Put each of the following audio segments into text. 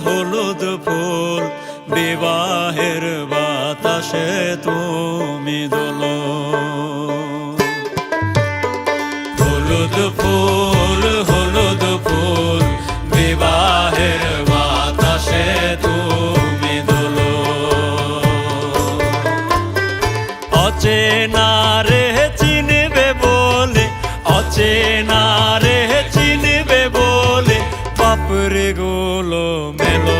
হলুদ ফুল বিবাহের বাতাসে তুমি দোলো। হলুদ ফুল বিবাহের বাতাসে তুমি দোলো। অচেনা রে চিনবে বলে, অচেনা রে চিনবে বলে বাপরে গোলো মেলো।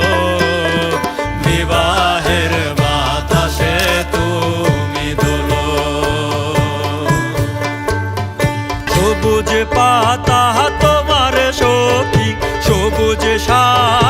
বিবাহের বাতাসে তুমি দোলো। সবুজ পাতা তোমার সখী, সবুজ শাক